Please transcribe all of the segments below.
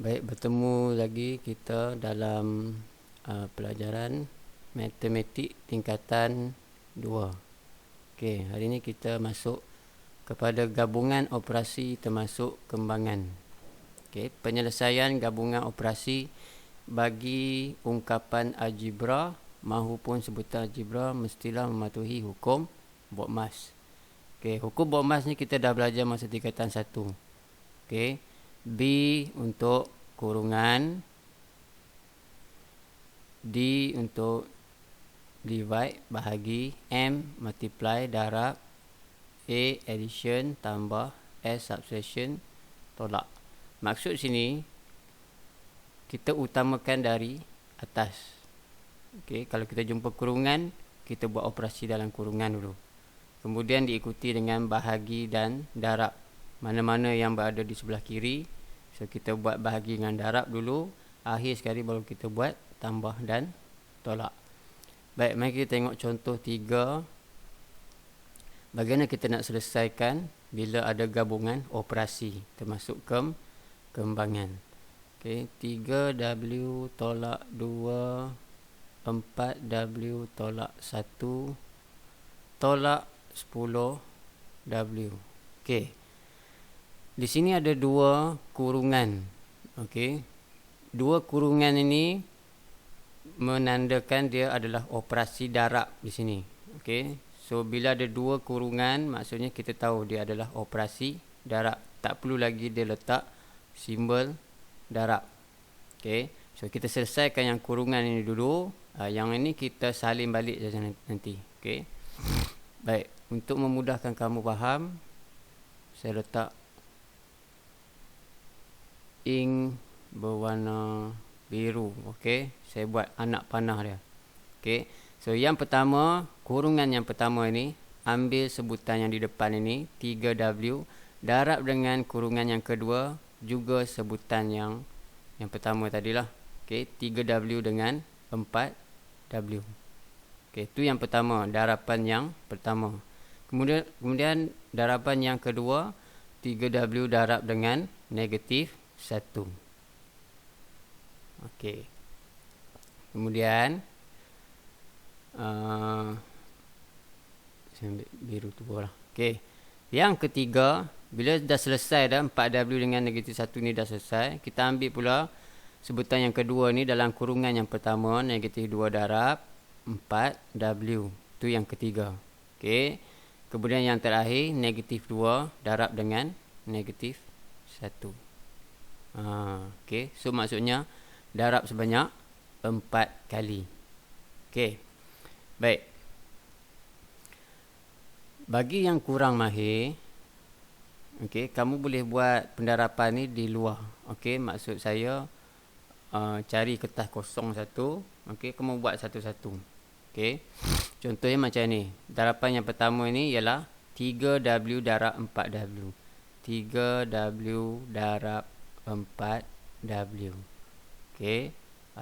Baik, bertemu lagi kita dalam pelajaran matematik tingkatan 2. Okey, hari ini kita masuk kepada gabungan operasi termasuk kembangan. Okey, penyelesaian gabungan operasi bagi ungkapan algebra mahupun sebutan algebra mestilah mematuhi hukum Botmas. Okey, hukum Botmas ni kita dah belajar masa tingkatan 1. Okey, B untuk kurungan, D untuk divide bahagi, M multiply darab, A addition tambah, S subtraction tolak. Maksud sini kita utamakan dari atas. Okey, kalau kita jumpa kurungan, kita buat operasi dalam kurungan dulu. Kemudian diikuti dengan bahagi dan darab. Mana-mana yang berada di sebelah kiri, so kita buat bahagi dengan darab dulu. Akhir sekali baru kita buat tambah dan tolak. Baik, mari kita tengok contoh 3. Bagaimana kita nak selesaikan bila ada gabungan operasi termasuk kembangan. Okey, 3W tolak 2, 4W tolak 1 tolak 10W. Okey, di sini ada dua kurungan. Okey, dua kurungan ini menandakan dia adalah operasi darab di sini. Okey, so bila ada dua kurungan, maksudnya kita tahu dia adalah operasi darab. Tak perlu lagi dia letak simbol darab. Okey, so kita selesaikan yang kurungan ini dulu. Yang ini kita salin balik saja nanti. Okey, baik, untuk memudahkan kamu faham, saya letak ink berwarna biru. Okey, saya buat anak panah dia. Okey, so yang pertama, kurungan yang pertama ini, ambil sebutan yang di depan ini 3W darab dengan kurungan yang kedua juga sebutan yang pertama tadilah. Okey, 3W dengan 4W. Okey, itu yang pertama, darapan yang pertama. Kemudian darapan yang kedua, 3W darab dengan negatif 1. Okey, kemudian saya ambil biru tu lah. Okey, yang ketiga, bila dah selesai dah 4W dengan negatif 1 ni dah selesai, kita ambil pula sebutan yang kedua ni dalam kurungan yang pertama, negatif 2 darab 4W. Itu yang ketiga. Okey, kemudian yang terakhir, negatif 2 darab dengan negatif 1. Okey, so maksudnya darab sebanyak 4 kali. Okey, baik. Bagi yang kurang mahir, okey, kamu boleh buat pendarapan ni di luar. Okey, maksud saya cari kertas kosong satu. Okey, kamu buat satu-satu. Okey, contohnya macam ni. Darapan yang pertama ni ialah 3W darab 4W. 3W darab 4W. Okey,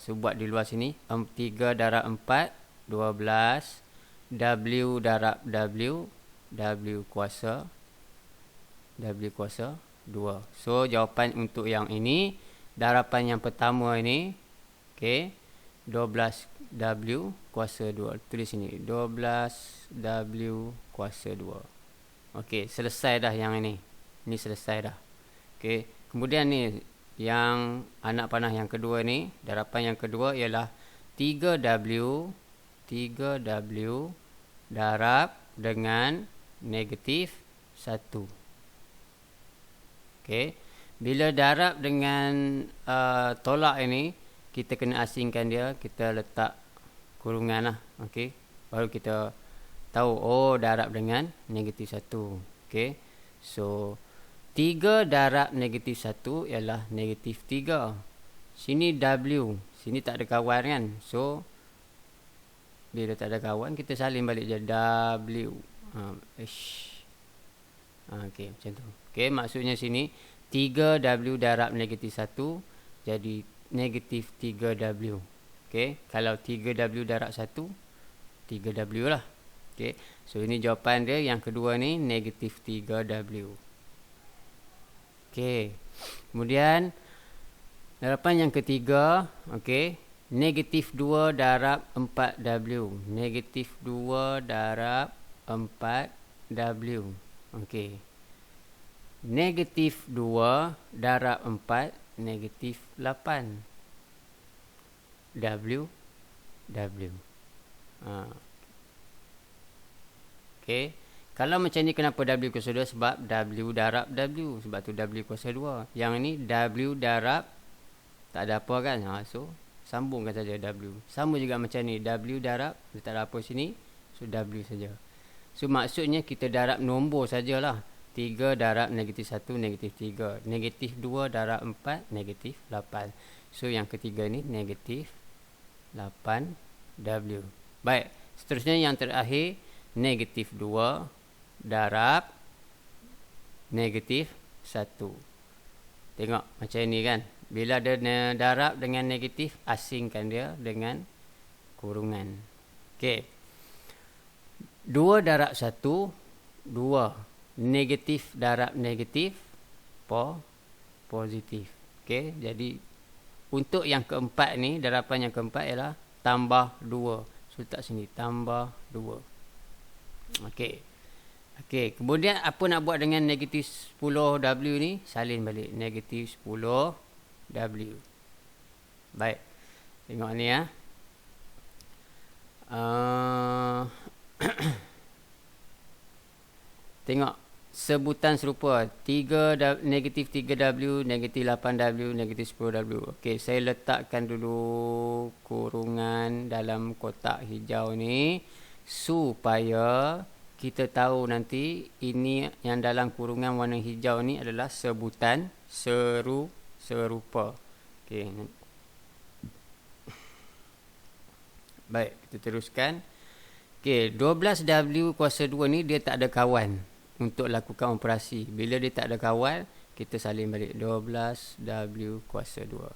so buat di luar sini. 3 darab 4, 12. W darab W, W kuasa 2. So jawapan untuk yang ini, darapan yang pertama ini, okey, 12W kuasa 2. Tulis sini 12W kuasa 2. Okey, selesai dah yang ini. Ini selesai dah. Okey, kemudian ni yang anak panah yang kedua ni, darapan yang kedua ialah 3W darab dengan negatif 1. Okey, bila darab dengan tolak ini, kita kena asingkan dia, kita letak kurungan lah. Okey, baru kita tahu, oh, darab dengan negatif 1. Okey, so 3 darab negatif 1 ialah negatif 3. Sini W, sini tak ada kawan kan. So bila tak ada kawan, kita salin balik je W. Okey, macam tu. Okey, maksudnya sini 3W darab negatif 1 jadi negatif 3W. Okey, kalau 3W darab 1, 3W lah. Okey, so ini jawapan dia yang kedua ni, negatif 3W. Okey, kemudian Darapan yang ketiga, okey, negatif 2 darab 4W. Negatif 2 darab 4W. Okey. Negatif 2 darab 4, negatif 8. W. Okey. Kalau macam ni kenapa W kuasa 2? Sebab W darab W. Sebab tu W kuasa 2. Yang ni W darab tak ada apa kan. So sambungkan saja W. Sama juga macam ni. W darab dia tak ada apa sini. So W saja. So maksudnya kita darab nombor sajalah. 3 darab negatif 1, negatif 3. Negatif 2 darab 4, negatif 8. So yang ketiga ni negatif 8W. Baik. Seterusnya yang terakhir, negatif 2 darab negatif 1. Tengok macam ni kan. Bila ada darab dengan negatif, asingkan dia dengan kurungan. Okey. 2 darab 1, 2. Negatif darab negatif, positif. Okey. Jadi untuk yang keempat ni, darapan yang keempat ialah tambah 2. So letak sini, tambah 2. Okey. Okey, kemudian apa nak buat dengan negatif 10W ni? Salin balik. Negatif 10W. Baik. Tengok ni ya. Tengok sebutan serupa. Negatif 3W, negatif 8W, negatif 10W. Okey, saya letakkan dulu kurungan dalam kotak hijau ni supaya kita tahu nanti ini yang dalam kurungan warna hijau ni adalah sebutan serupa. Okey. Baik, kita teruskan. Okey, 12W kuasa 2 ni dia tak ada kawan untuk lakukan operasi. Bila dia tak ada kawan, kita salin balik 12W kuasa 2.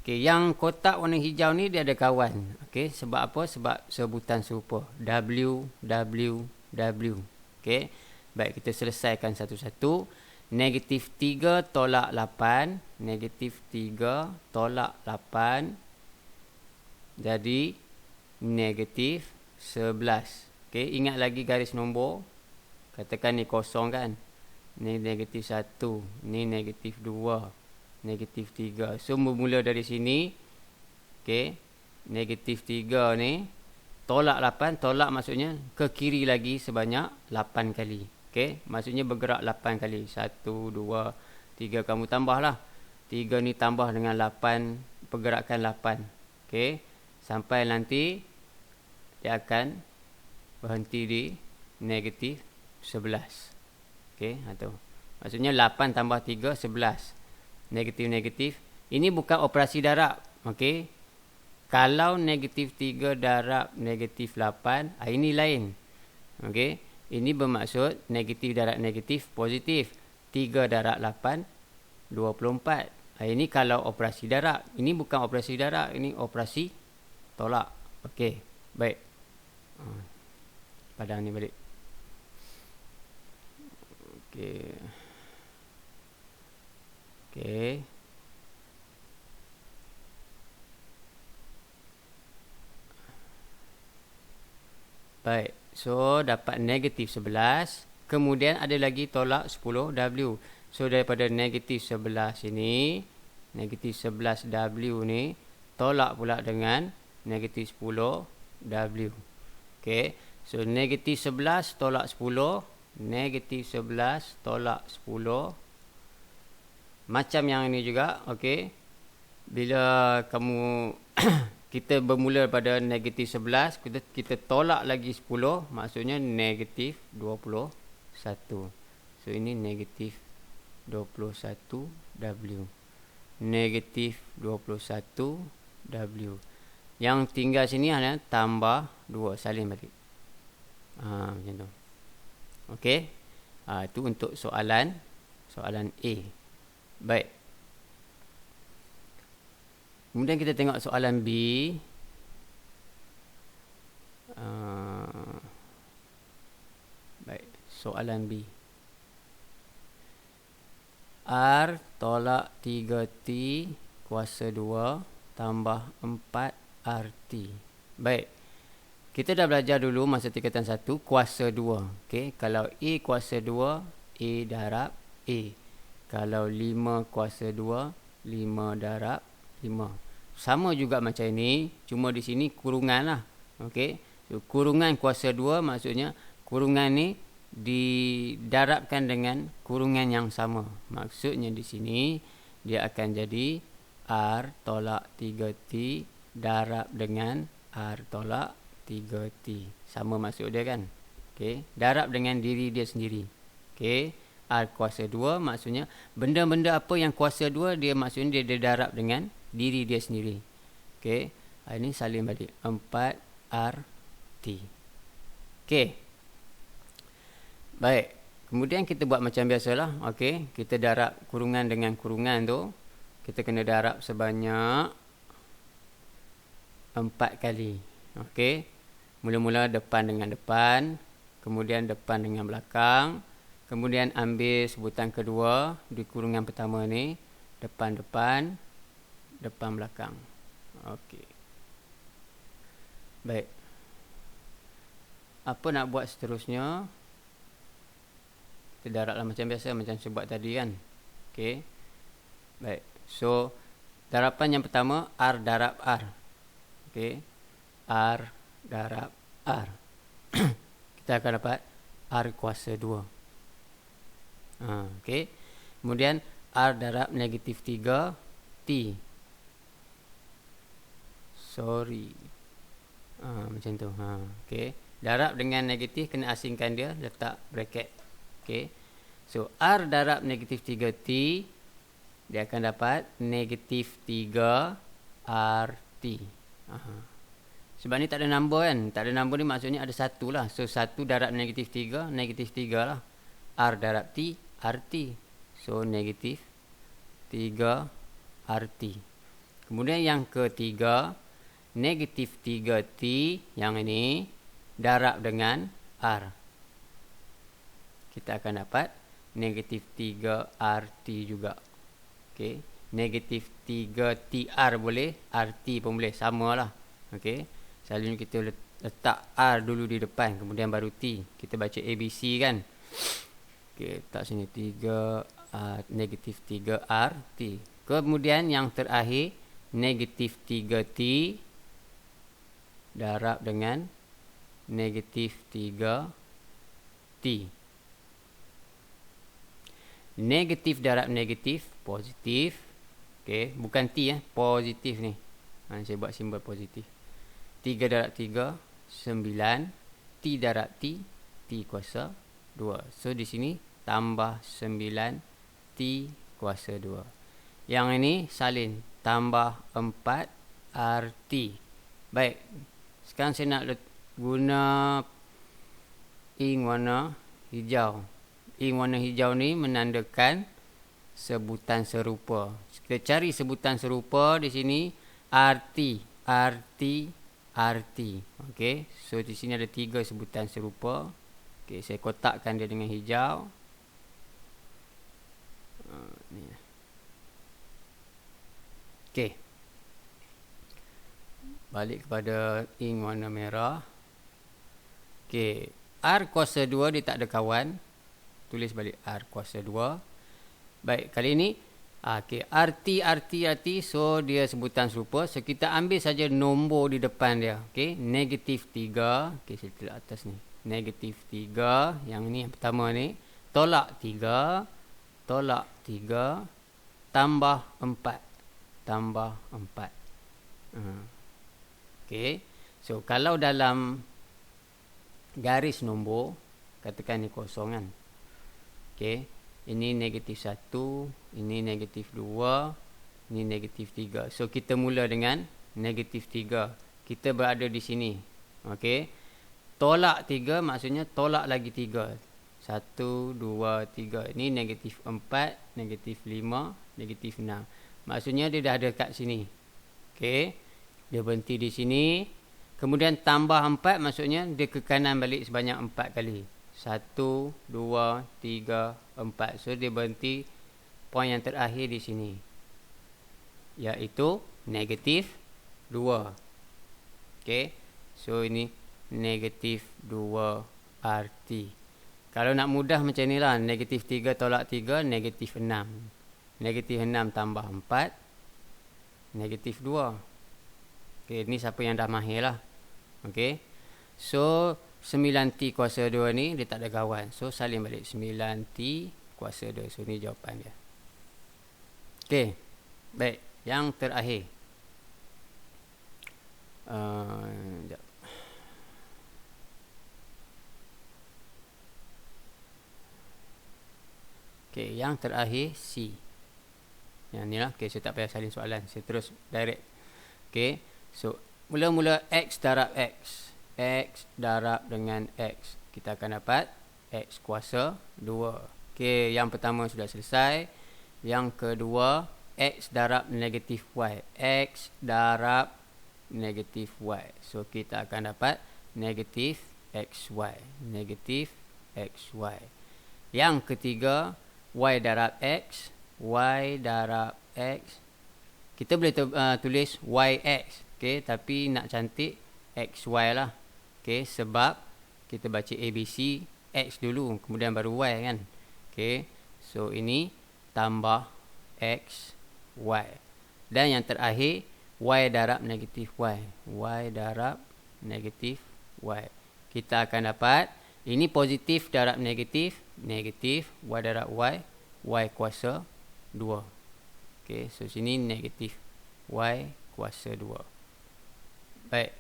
Okey, yang kotak warna hijau ni dia ada kawan. Okey, sebab apa? Sebab sebutan serupa. W. Okey. Baik, kita selesaikan satu-satu. Negatif 3 tolak 8. Negatif 3 tolak 8. Jadi negatif 11. Okey, ingat lagi garis nombor. Katakan ni kosong kan. Ni negatif 1. Ni negatif 2. Negatif 3. So bermula dari sini. Okey. Negatif 3 ni. Tolak 8. Tolak maksudnya ke kiri lagi sebanyak 8 kali. Okey. Maksudnya bergerak 8 kali. 1, 2, 3. Kamu tambahlah. 3 ni tambah dengan 8. Pergerakan 8. Okey. Sampai nanti dia akan berhenti di negatif 11. Okey, atau maksudnya 8 tambah 3 11. Negatif. Ini bukan operasi darab. Okey. Kalau negatif 3 darab negatif 8, ini lain. Okey. Ini bermaksud negatif darab negatif positif. 3 darab 8 24. Ini kalau operasi darab. Ini bukan operasi darab, ini operasi tolak. Okey. Baik. Padang ni balik. Okey. Baik. So dapat negatif 11. Kemudian ada lagi tolak 10W. So daripada negatif 11 ini, negatif 11W ni tolak pula dengan negatif 10W. Okey. So negatif 11 tolak 10. Negatif 11 tolak 10. Macam yang ini juga. Okey. Bila kamu kita bermula pada negatif 11, kita tolak lagi 10, maksudnya negatif 21. So ini negatif 21W. Negatif 21W. Yang tinggal sini hanya tambah 2. Salin balik. Macam tu. Okey. Itu untuk soalan A. Baik. Kemudian kita tengok soalan B. Baik, soalan B. R tolak 3T kuasa 2 tambah 4 RT. Baik. Kita dah belajar dulu masa tingkatan 1 kuasa 2. Okey, kalau A kuasa 2, A darab A. Kalau 5 kuasa 2, 5 darab 5. Sama juga macam ini, cuma di sini kurungan lah. Okey. So, kurungan kuasa 2 maksudnya kurungan ni didarabkan dengan kurungan yang sama. Maksudnya di sini dia akan jadi R tolak 3T darab dengan R tolak 3T. Sama maksud dia kan? Okey, darab dengan diri dia sendiri. Okey, R kuasa 2 maksudnya benda-benda apa yang kuasa 2 dia maksudnya dia darab dengan diri dia sendiri. Okey, ini salin balik 4RT. Okey. Baik, kemudian kita buat macam biasalah. Okey, kita darab kurungan dengan kurungan tu. Kita kena darab sebanyak 4 kali. Okey. Mula-mula depan dengan depan, kemudian depan dengan belakang, kemudian ambil sebutan kedua di kurungan pertama ni, depan-depan, depan belakang. Okey. Baik. Apa nak buat seterusnya? Kita darablah macam biasa, macam saya buat tadi kan. Okey. Baik. So, darapan yang pertama R darab R. Okey. R darab R. Kita akan dapat R kuasa 2. Okey. Kemudian R darab negatif 3 T. Sorry. Macam tu. Okey. Darab dengan negatif kena asingkan dia, letak bracket. Okey. So, R darab negatif 3T, dia akan dapat negatif 3 RT. Sebab ni tak ada number kan. Tak ada number ni maksudnya ada 1 lah. So 1 darab negatif 3, negatif 3 lah. R darab T, RT. So negatif 3 RT. Kemudian yang ketiga, negatif 3T, yang ini darab dengan R. Kita akan dapat negatif 3 RT juga. Okey, negatif 3 TR boleh, RT pun boleh, samalah. Okey, selalunya kita letak R dulu di depan, kemudian baru T. Kita baca ABC kan. Okey, letak sini 3 negatif 3 RT. Kemudian yang terakhir negatif 3T darab dengan negatif 3T. Negatif darab negatif, positif. Okey, bukan T positif ni. Saya buat simbol positif. 3 darab 3, 9. T darab T, T kuasa 2. So di sini tambah 9 T kuasa 2. Yang ini salin, tambah 4 RT. Baik, sekarang saya nak guna ink warna hijau. Ink warna hijau ni menandakan sebutan serupa. Kita cari sebutan serupa di sini. RT, RT, RT. Okey, so di sini ada 3 sebutan serupa. Okey, saya kotakkan dia dengan hijau. Ni. Okey. Balik kepada ink warna merah. Okey, R kuasa 2 dia tak ada kawan. Tulis balik R kuasa 2. Baik, kali ini okey, RT, RT, RT. So dia sebutan serupa. So kita ambil saja nombor di depan dia. Okey, negatif 3. Okey, saya letak atas ni. Negatif 3. Yang ni yang pertama ni. Tolak 3. Tolak 3. Tambah 4. Tambah 4. Okey. So kalau dalam garis nombor, katakan ni kosong kan. Okey, ini negatif 1, ini negatif 2, ini negatif 3. So kita mula dengan negatif 3. Kita berada di sini. Okey, tolak 3 maksudnya tolak lagi 3. 1, 2, 3. Ini negatif 4, negatif 5, negatif 6. Maksudnya dia dah ada kat sini. Okey, dia berhenti di sini. Kemudian tambah 4 maksudnya dia ke kanan balik sebanyak 4 kali. 1, 2, 3, 4. So dia berhenti poin yang terakhir di sini. iaitu negatif 2. Okey. So ini negatif 2 RT. Kalau nak mudah macam ni lah, negatif 3 tolak 3, negatif 6. Negatif 6 tambah 4, negatif 2. Okey, ni siapa yang dah mahir lah. Okey. So 9T kuasa 2 ni dia tak ada kawan. So salin balik 9T kuasa 2. So ni jawapan dia. Okey. Baik, yang terakhir. Sekejap. Okey, yang terakhir C. Yang ni lah. Okey, saya tak payah salin soalan. Saya terus direct. Okey. So mula-mula X darab X. X darab dengan X. Kita akan dapat X kuasa 2. Okey, yang pertama sudah selesai. Yang kedua, X darab negatif Y. X darab negatif Y. So kita akan dapat negatif XY. Negatif XY. Yang ketiga, Y darab X. Y darab X. Kita boleh tulis YX. Okey, tapi nak cantik XY lah. Okey, sebab kita baca ABC X dulu, kemudian baru Y kan. Okey, so ini tambah X, Y. Dan yang terakhir, Y darab negatif Y. Y darab negatif Y. Kita akan dapat, ini positif darab negatif, negatif, Y darab Y, Y kuasa 2. Okey, so sini negatif Y kuasa 2. Baik.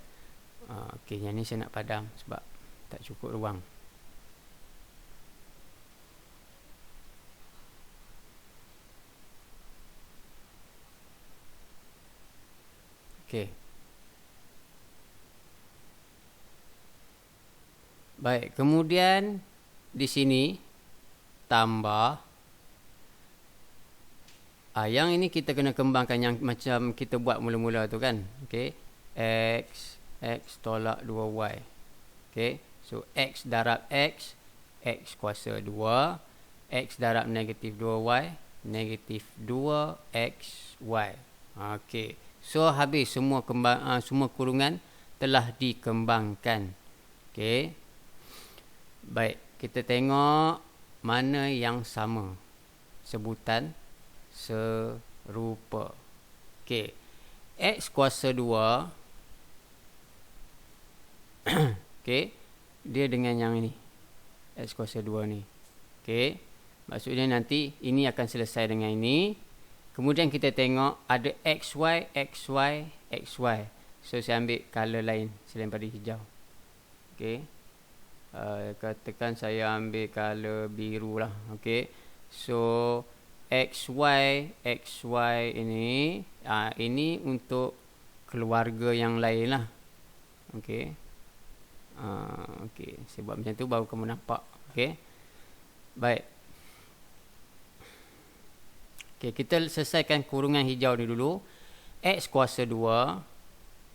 Okey, yang ni saya nak padam sebab tak cukup ruang. Okey. Baik, kemudian di sini tambah. Yang ini kita kena kembangkan yang macam kita buat mula-mula tu kan. Okey. X tolak 2Y. Okey. So X darab X, X kuasa 2. X darab negatif 2Y, negatif 2XY. Okey. So habis semua semua kurungan telah dikembangkan. Okey. Baik, kita tengok mana yang sama. Sebutan serupa. Okey. X kuasa 2. Okey. Dia dengan yang ini. X kuasa 2 ni. Okey. Maksudnya nanti ini akan selesai dengan ini. Kemudian kita tengok ada XY, XY, XY. So saya ambil color lain selain pada hijau. Okey. Katakan saya ambil color biru lah. Okey. So XY, XY ini ini untuk keluarga yang lain lah. Okey. Okey, saya buat macam tu baru kamu nampak. Okey. Baik. Okey, kita selesaikan kurungan hijau ni dulu. X kuasa 2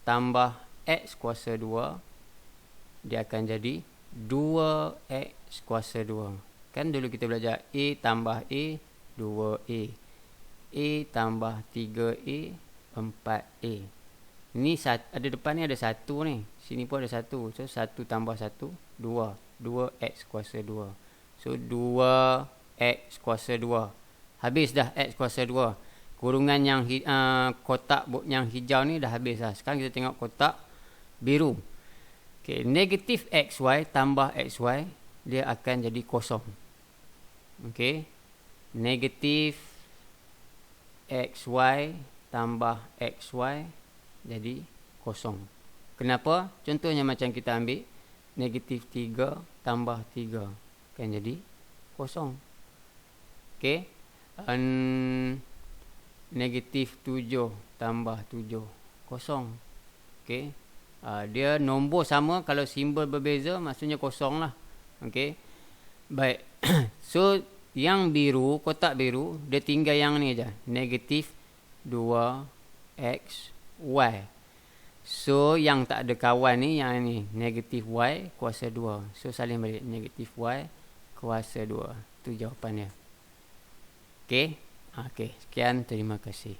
tambah X kuasa 2, dia akan jadi 2X kuasa 2. Kan dulu kita belajar A tambah A, 2A. A tambah 3A, 4A. Ini ada depan ni ada 1 ni. Sini pun ada 1. So 1 tambah 1, 2. 2X kuasa 2. So 2X kuasa 2. Habis dah X kuasa 2. Kurungan yang kotak yang hijau ni dah habis dah. Sekarang kita tengok kotak biru. Okay, negatif XY tambah XY, dia akan jadi kosong. Okay. Negatif XY tambah XY jadi kosong. Kenapa? Contohnya macam kita ambil negatif 3 tambah 3 akan jadi kosong. Okay. Negatif 7 tambah 7 kosong. Okay. Dia nombor sama, kalau simbol berbeza maksudnya kosong lah. Okay. Baik. So yang biru, kotak biru, dia tinggal yang ni aja, negatif 2XY. So yang tak ada kawan ni, yang ni negatif Y kuasa 2. So salin balik, negatif Y kuasa 2. Itu jawapannya. Okay. Okay, sekian, terima kasih.